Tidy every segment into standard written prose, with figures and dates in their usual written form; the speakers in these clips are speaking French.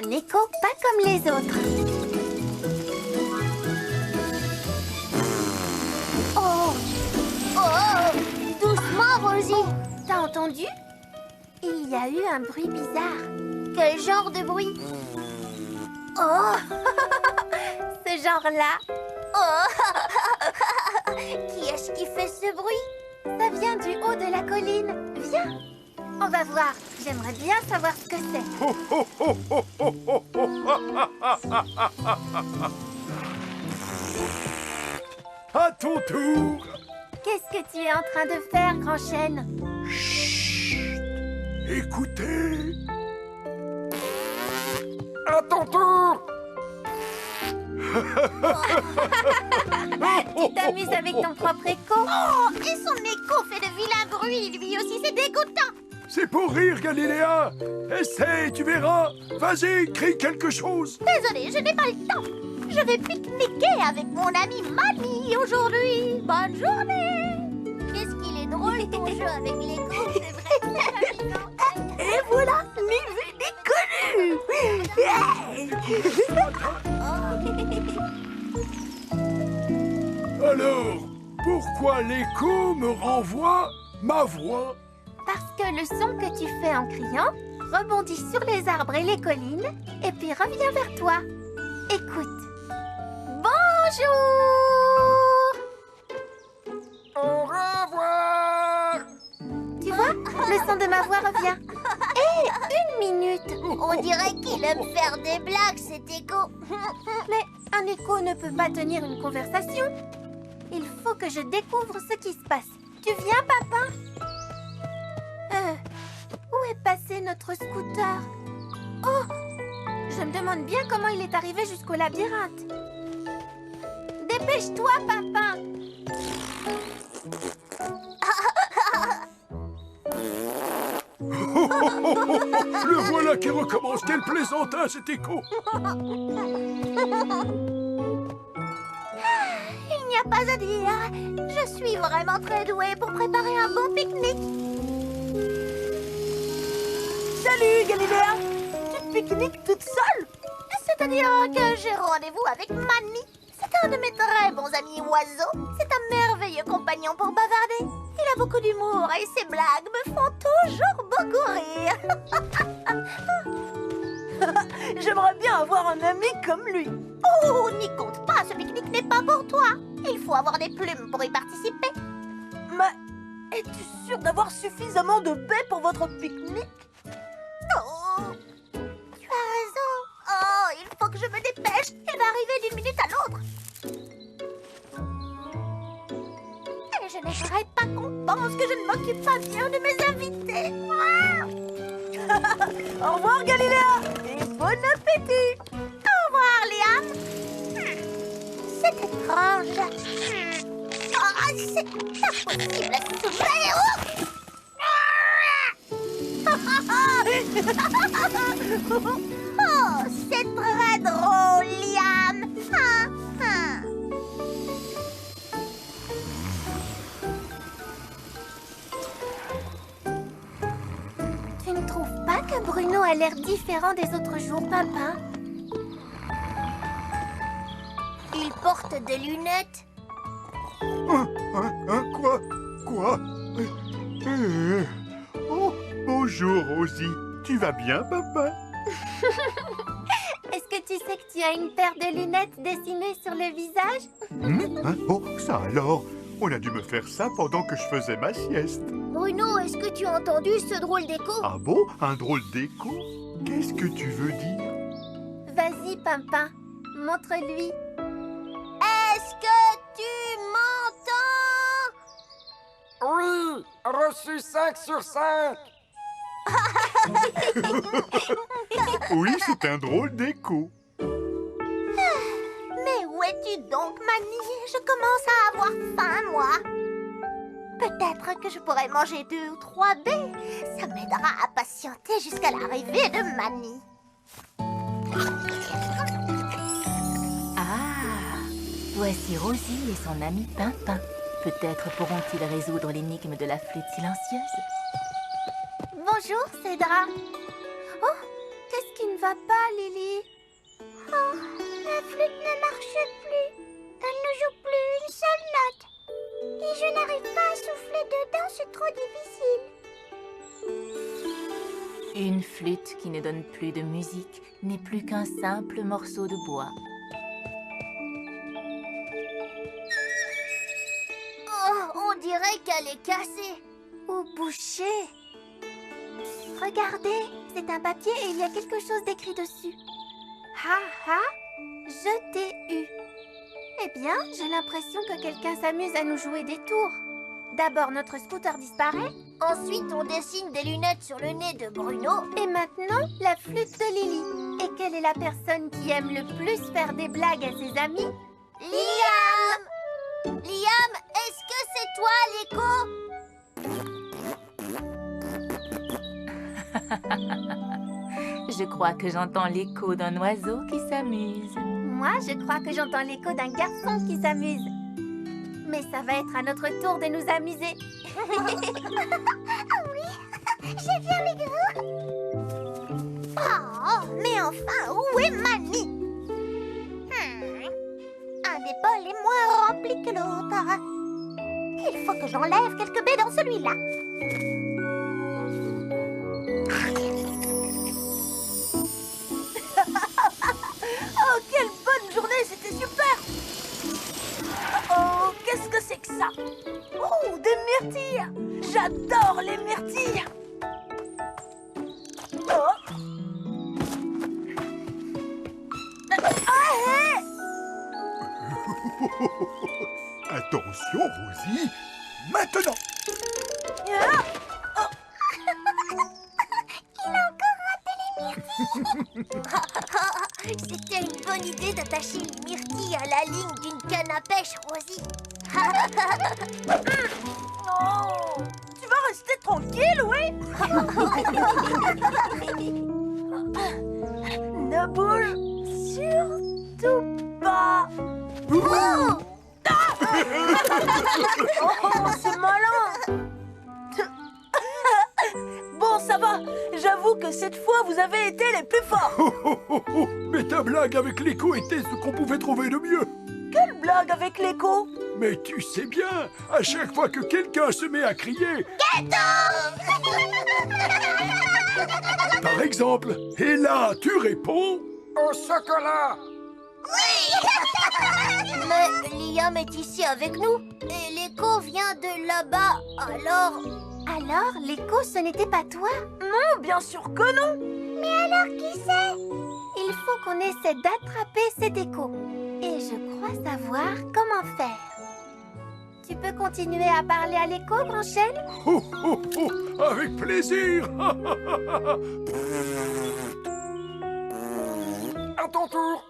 Un écho pas comme les autres. Oh! Oh! Doucement, Rosie! T'as entendu? Il y a eu un bruit bizarre. Quel genre de bruit? Oh! Ce genre-là. Oh! Qui est-ce qui fait ce bruit? Ça vient du haut de la colline. Viens. On va voir. J'aimerais bien savoir ce que c'est. À ton tour. Qu'est-ce que tu es en train de faire, Grand Chêne? Chut. Écoutez. À ton tour. Tu t'amuses avec ton propre écho? Oh! Et son écho fait de vilains bruits. Lui aussi, c'est dégoûtant. C'est pour rire, Galiléa. Essaye, tu verras. Vas-y, crie quelque chose. Désolée, je n'ai pas le temps. Je vais pique-niquer avec mon ami Mamie aujourd'hui. Bonne journée. Qu'est-ce qu'il est drôle ton jeu avec l'écho, c'est vrai. Et voilà, Livy Alors, pourquoi l'écho me renvoie ma voix? Parce que le son que tu fais en criant rebondit sur les arbres et les collines et puis revient vers toi. Écoute. Bonjour! Au revoir. Tu vois, le son de ma voix revient. Hé, une minute! On dirait qu'il aime faire des blagues, cet écho. Mais un écho ne peut pas tenir une conversation. Il faut que je découvre ce qui se passe. Tu viens, papa? Où est passé notre scooter? Oh! Je me demande bien comment il est arrivé jusqu'au labyrinthe. Dépêche-toi, papa! Le voilà qui recommence. Quel plaisantin, cet écho. Il n'y a pas à dire. Je suis vraiment très douée pour préparer un bon pique-nique. Salut, Galiléa. Tu pique-niques toute seule? C'est-à-dire que j'ai rendez-vous avec Manny. C'est un de mes très bons amis oiseaux. C'est un merveilleux compagnon pour bavarder. Il a beaucoup d'humour et ses blagues me font toujours beaucoup rire. J'aimerais bien avoir un ami comme lui. Oh, n'y compte pas, ce pique-nique n'est pas pour toi. Il faut avoir des plumes pour y participer. Mais es-tu sûre d'avoir suffisamment de baies pour votre pique-nique? Oh, tu as raison. Oh, il faut que je me dépêche. Il va arriver d'une minute à l'autre. Et je n'aimerais pas qu'on pense que je ne m'occupe pas bien de mes invités. Au revoir, Galiléa. Et bon appétit. Au revoir, Liam. C'est étrange. Oh, c'est impossible à soulever. Oh, c'est très drôle, Liam. Tu ne trouves pas que Bruno a l'air différent des autres jours, papa? Il porte des lunettes. Quoi? Quoi? Oh, bonjour, Rosie. Tu vas bien, papa? Est-ce que tu sais que tu as une paire de lunettes dessinées sur le visage? Oh, ça alors? On a dû me faire ça pendant que je faisais ma sieste. Bruno, est-ce que tu as entendu ce drôle d'écho? Ah bon? Un drôle d'écho? Qu'est-ce que tu veux dire? Vas-y, Pimpin, montre-lui. Est-ce que tu m'entends? Oui, reçu 5 sur 5. Oui, c'est un drôle d'écho. Mais où es-tu donc, Manny? Je commence à avoir faim, moi. Peut-être que je pourrais manger 2 ou 3 baies. Ça m'aidera à patienter jusqu'à l'arrivée de Manny. Ah, voici Rosie et son ami Pimpin. Peut-être pourront-ils résoudre l'énigme de la flûte silencieuse. Bonjour, Cédra. Oh, qu'est-ce qu'une ne va pas, Lily? Oh, la flûte ne marche plus. Elle ne joue plus une seule note. Et je n'arrive pas à souffler dedans, c'est trop difficile. Une flûte qui ne donne plus de musique n'est plus qu'un simple morceau de bois. Oh, on dirait qu'elle est cassée. Ou bouchée. Regardez, c'est un papier et il y a quelque chose d'écrit dessus. Ha ha, je t'ai eu. Eh bien, j'ai l'impression que quelqu'un s'amuse à nous jouer des tours. D'abord, notre scooter disparaît. Ensuite, on dessine des lunettes sur le nez de Bruno. Et maintenant, la flûte de Lily. Et quelle est la personne qui aime le plus faire des blagues à ses amis? Liam! Liam, est-ce que c'est toi l'écho? Je crois que j'entends l'écho d'un oiseau qui s'amuse. Moi, je crois que j'entends l'écho d'un garçon qui s'amuse. Mais ça va être à notre tour de nous amuser. J'ai bien les gros. Oh, mais enfin, où est Mamie? Un des bols est moins rempli que l'autre. Il faut que j'enlève quelques baies dans celui-là. Oh, quelle bonne journée, c'était super! Oh, qu'est-ce que c'est que ça? Oh, des myrtilles! J'adore les myrtilles! Oh. Ah, hé! Attention, Rosie. Maintenant. Ah. C'était une bonne idée d'attacher une myrtille à la ligne d'une canne à pêche, Rosie. Oh, tu vas rester tranquille, oui? Ne bouge surtout pas. Oh! Oh, c'est malin. Bon, ça va. J'avoue que cette fois, vous avez été les plus forts. Mais ta blague avec l'écho était ce qu'on pouvait trouver de mieux. Quelle blague avec l'écho? Mais tu sais bien, à chaque fois que quelqu'un se met à crier... Par exemple, et là, tu réponds... Au chocolat. Mais Liam est ici avec nous. Et l'écho vient de là-bas. Alors, l'écho, ce n'était pas toi? Non, bien sûr que non. Mais alors qui c'est? Il faut qu'on essaie d'attraper cet écho. Et je crois savoir comment faire. Tu peux continuer à parler à l'écho, Branchel? Oh, oh, oh, avec plaisir. À ton tour.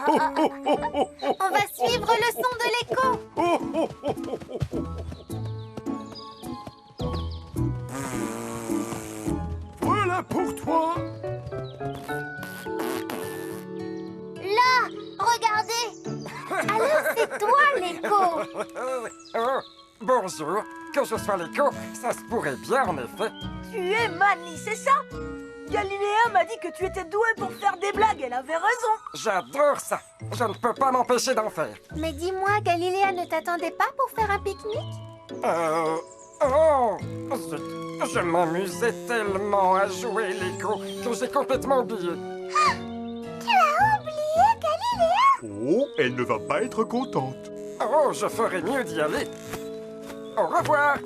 Oh, oh, oh, oh, oh, On va suivre le son de l'écho. oh, oh, oh, oh. Voilà pour toi. Là, regardez. Alors, c'est toi, l'écho. Oh, bonjour. Que je sois l'écho, ça se pourrait bien en effet. Tu es Manny, c'est ça? Galiléa m'a dit que tu étais doué pour faire des blagues. Elle avait raison. J'adore ça. Je ne peux pas m'empêcher d'en faire. Mais dis-moi, Galiléa ne t'attendait pas pour faire un pique-nique? Oh, je m'amusais tellement à jouer l'écho que j'ai complètement oublié. Tu as oublié Galiléa? Oh, elle ne va pas être contente. Oh, je ferais mieux d'y aller. Au revoir.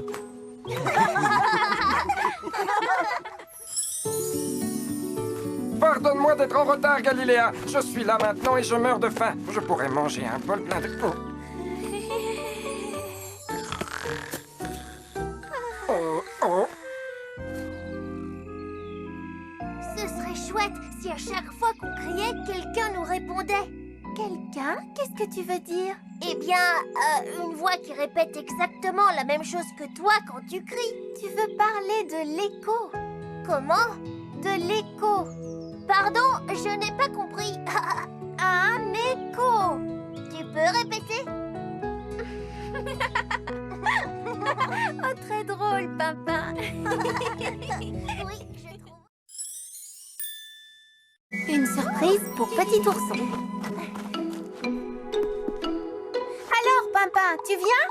Pardonne-moi d'être en retard, Galiléa. Je suis là maintenant et je meurs de faim. Je pourrais manger un bol plein de... Oh, oh. Ce serait chouette si à chaque fois qu'on criait, quelqu'un nous répondait. Quelqu'un? Qu'est-ce que tu veux dire? Eh bien, une voix qui répète exactement la même chose que toi quand tu cries. Tu veux parler de l'écho? Comment? De l'écho. Pardon, je n'ai pas compris. Un écho. Tu peux répéter? Oh, très drôle, Pimpin. Oui, je trouve. surprise pour Petit Ourson. Alors, Pimpin, tu viens?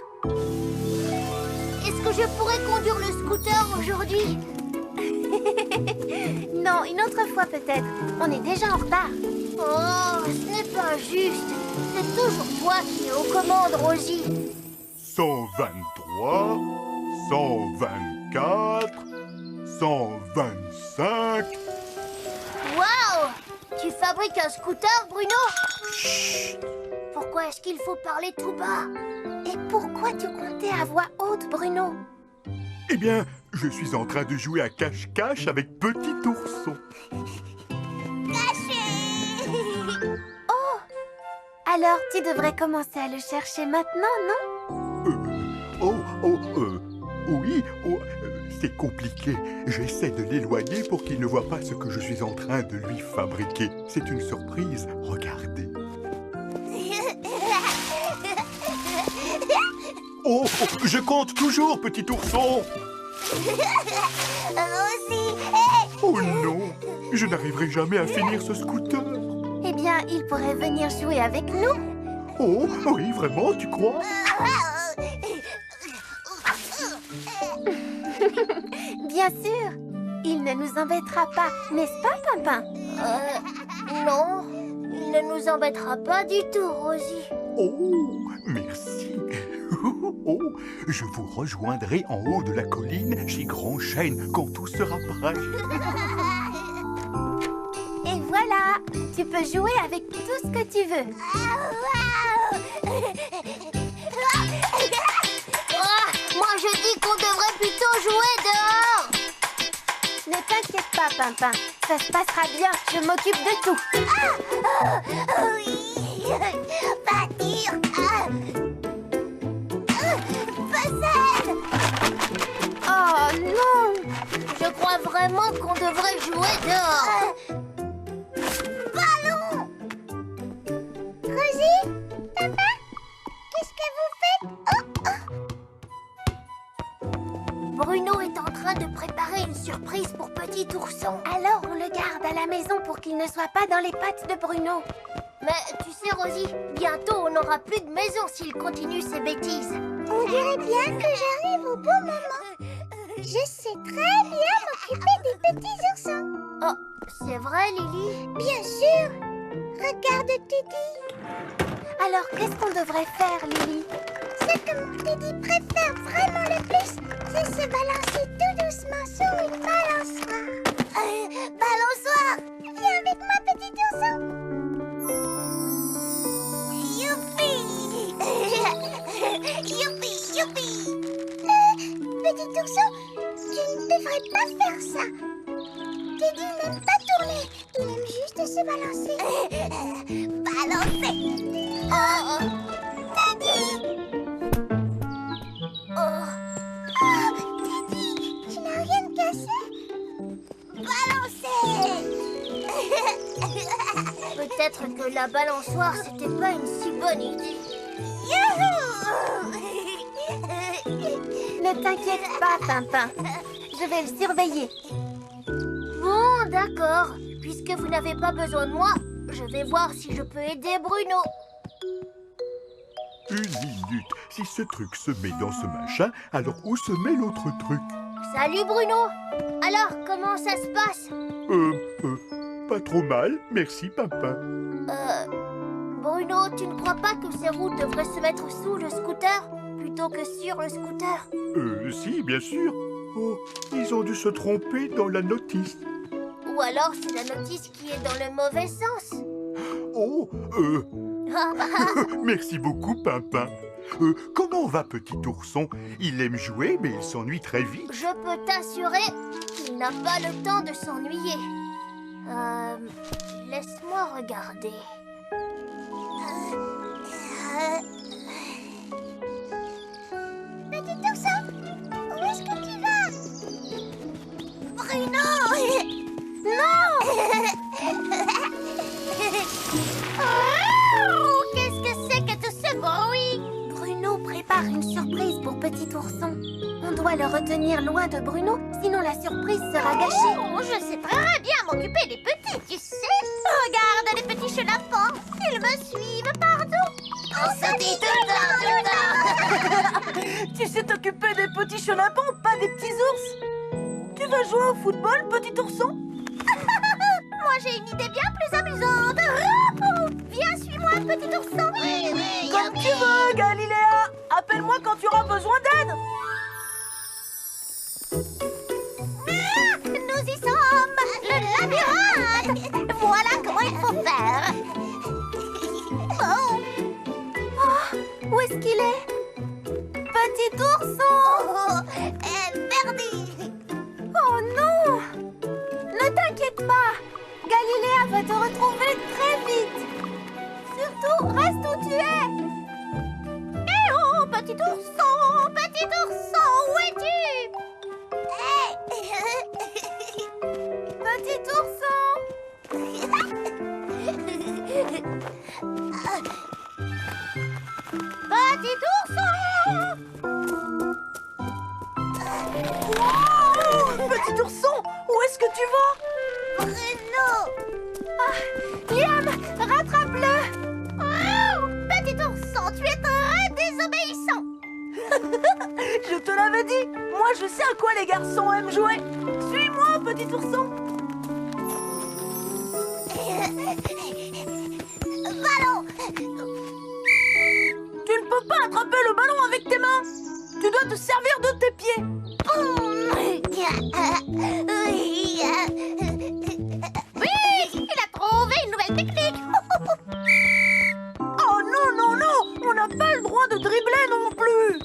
Est-ce que je pourrais conduire le scooter aujourd'hui? Non, une autre fois peut-être. On est déjà en retard. Oh, ce n'est pas juste. C'est toujours toi qui es aux commandes, Rosie. 123, 124, 125. Waouh! Tu fabriques un scooter, Bruno? Chut! Pourquoi est-ce qu'il faut parler tout bas? Et pourquoi tu comptais à voix haute, Bruno? Eh bien, je suis en train de jouer à cache-cache avec Petit Ourson. Oh! Alors, tu devrais commencer à le chercher maintenant, non? Oui, c'est compliqué. J'essaie de l'éloigner pour qu'il ne voit pas ce que je suis en train de lui fabriquer. C'est une surprise, regardez. Oh, je compte toujours, Petit Ourson. Rosie! Oh non, je n'arriverai jamais à finir ce scooter. Eh bien, il pourrait venir jouer avec nous. Oh, oui, vraiment, tu crois? Bien sûr. Il ne nous embêtera pas, n'est-ce pas, Pimpin? Non, il ne nous embêtera pas du tout, Rosie. Oh, merci. Oh, je vous rejoindrai en haut de la colline chez Grand Chêne quand tout sera prêt. Et voilà, tu peux jouer avec tout ce que tu veux. Moi, je dis qu'on devrait plutôt jouer dehors. Ne t'inquiète pas, Pimpin. Ça se passera bien, je m'occupe de tout. Oui, pâtir. Puzzle. Oh non! Je crois vraiment qu'on devrait jouer dehors. Ballon. Rosie, papa, qu'est-ce que vous faites? Bruno est en train de préparer une surprise pour Petit Ourson. Alors on le garde à la maison pour qu'il ne soit pas dans les pattes de Bruno. Mais tu sais, Rosie, bientôt on n'aura plus de maison s'il continue ses bêtises. On dirait bien que j'arrive au bon moment. Je sais très bien m'occuper des petits oursons. Oh, c'est vrai, Lily? Bien sûr. Regarde Teddy. Alors qu'est-ce qu'on devrait faire, Lily? Ce que mon Teddy préfère vraiment le plus, c'est se balancer tout doucement sur une balançoire. Balançoire! Viens avec moi, petit ourson. Youpi! Youpi, youpi! Petit ourson, tu ne devrais pas faire ça. Teddy n'aime pas tourner, il aime juste se balancer. Balancer! Oh! Teddy! Oh! Teddy, tu n'as rien cassé? Balancer! Peut-être que la balançoire, c'était pas une si bonne idée. Ne t'inquiète pas, Pimpin. Je vais le surveiller. Bon, d'accord. Puisque vous n'avez pas besoin de moi, je vais voir si je peux aider Bruno. Une minute. Si ce truc se met dans ce machin, alors où se met l'autre truc? Salut Bruno. Alors, comment ça se passe? Pas trop mal, merci, Pimpin. Bruno, tu ne crois pas que ces roues devraient se mettre sous le scooter plutôt que sur le scooter? Si, bien sûr. Oh, ils ont dû se tromper dans la notice. Ou alors c'est la notice qui est dans le mauvais sens. Oh, merci beaucoup, Pimpin. Comment va Petit Ourson? Il aime jouer, mais il s'ennuie très vite. Je peux t'assurer qu'il n'a pas le temps de s'ennuyer. Laisse-moi regarder. Petit ourson, où est-ce que tu vas? Bruno! Oh, qu'est-ce que c'est que tout ce bruit? Bruno prépare une surprise pour Petit Ourson. On doit le retenir loin de Bruno, sinon la surprise sera gâchée. Oh, je sais très bien m'occuper des petits, tu sais. Regarde, sauter tout le temps. Tu sais t'occuper des petits chenapans, pas des petits ours. Tu vas jouer au football, petit ourson? Moi, j'ai une idée bien plus amusante. Viens, suis-moi, petit ourson. Oui, oui. Comme tu veux, Galiléa. Appelle-moi quand tu auras besoin d'aide. Nous y sommes. Le labyrinthe. Voilà comment il faut faire. Oh. Où est-ce qu'il est? Petit ourson! Verdi. Oh non! Ne t'inquiète pas! Galiléa va te retrouver très vite! Surtout, reste où tu es! Eh oh, petit ourson, où es-tu? Petit ourson! Petit ourson! Oh, petit ourson, où est-ce que tu vas? Bruno! Liam, rattrape-le! Oh, petit ourson, tu es très désobéissant! Je te l'avais dit. Moi, je sais à quoi les garçons aiment jouer. Suis-moi, petit ourson. Ballon! Tu ne peux pas attraper le ballon avec tes mains. Tu dois te servir de tes pieds. Oui, il a trouvé une nouvelle technique! Oh non, non, non. On n'a pas le droit de dribbler non plus.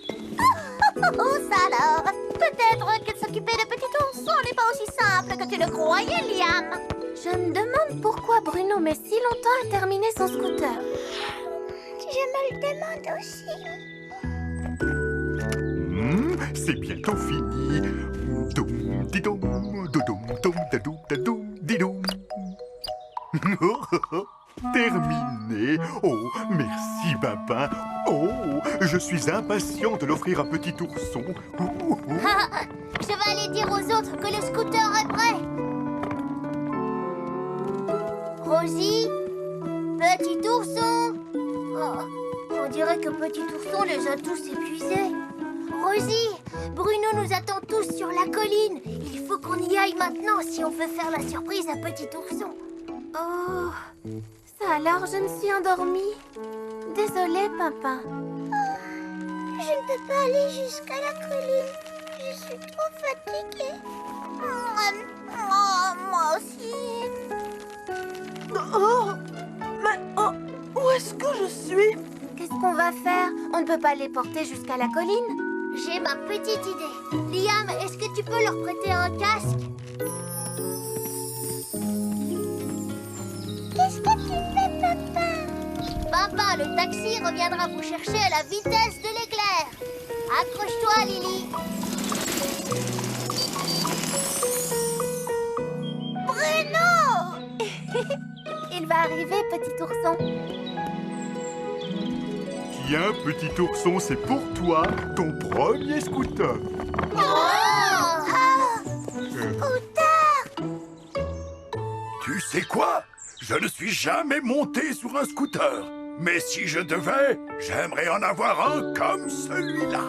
Oh, ça alors! Peut-être que s'occuper de petit ourson n'est pas aussi simple que tu le croyais, Liam! Je me demande pourquoi Bruno met si longtemps à terminer son scooter. Je me le demande aussi. C'est bientôt fini. Doum, didoum, doudoum, doum, dadoum, dadoum, didoum. Terminé. Oh, merci, Pimpin. Oh, je suis impatient de l'offrir à petit ourson. Je vais aller dire aux autres que le scooter est prêt! Rosie? Petit ourson? Oh, on dirait que petit ourson les a tous épuisés. Rosie, Bruno nous attend tous sur la colline. Il faut qu'on y aille maintenant si on veut faire la surprise à petit ourson. Oh, ça alors je me suis endormie. Désolée, Pimpin. Je ne peux pas aller jusqu'à la colline. Je suis trop fatiguée. Moi aussi. Oh, mais oh, où est-ce que je suis? Qu'est-ce qu'on va faire? On ne peut pas les porter jusqu'à la colline. J'ai ma petite idée. Liam, est-ce que tu peux leur prêter un casque? Qu'est-ce que tu fais, papa? Papa, le taxi reviendra vous chercher à la vitesse de l'éclair. Accroche-toi, Lily. Bruno! Il va arriver, petit ourson. Tiens, petit ourson, c'est pour toi, ton premier scooter. Tu sais quoi? Je ne suis jamais monté sur un scooter. Mais si je devais, j'aimerais en avoir un comme celui-là.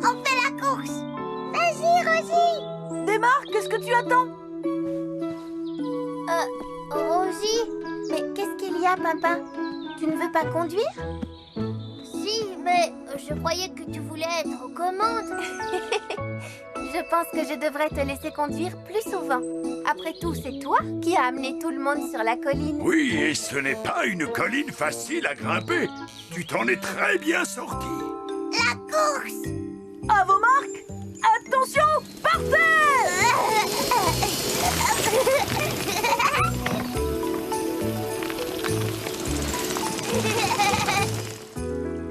On fait la course. Vas-y, Rosie. Démarre, qu'est-ce que tu attends? Rosie? Mais qu'est-ce qu'il y a, Pimpin? Tu ne veux pas conduire? Si, mais je croyais que tu voulais être aux commandes. Je pense que je devrais te laisser conduire plus souvent. Après tout, c'est toi qui as amené tout le monde sur la colline. Oui, et ce n'est pas une colline facile à grimper. Tu t'en es très bien sorti. La course! À vos marques. Attention, partez!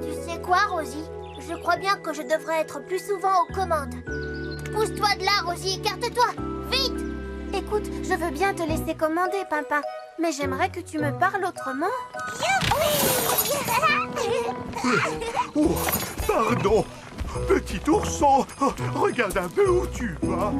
Tu sais quoi, Rosie? Je crois bien que je devrais être plus souvent aux commandes. Pousse-toi de là, Rosie, écarte-toi! Vite! Écoute, je veux bien te laisser commander, Pimpin. Mais j'aimerais que tu me parles autrement. Oh, pardon. Petit ourson, regarde un peu où tu vas.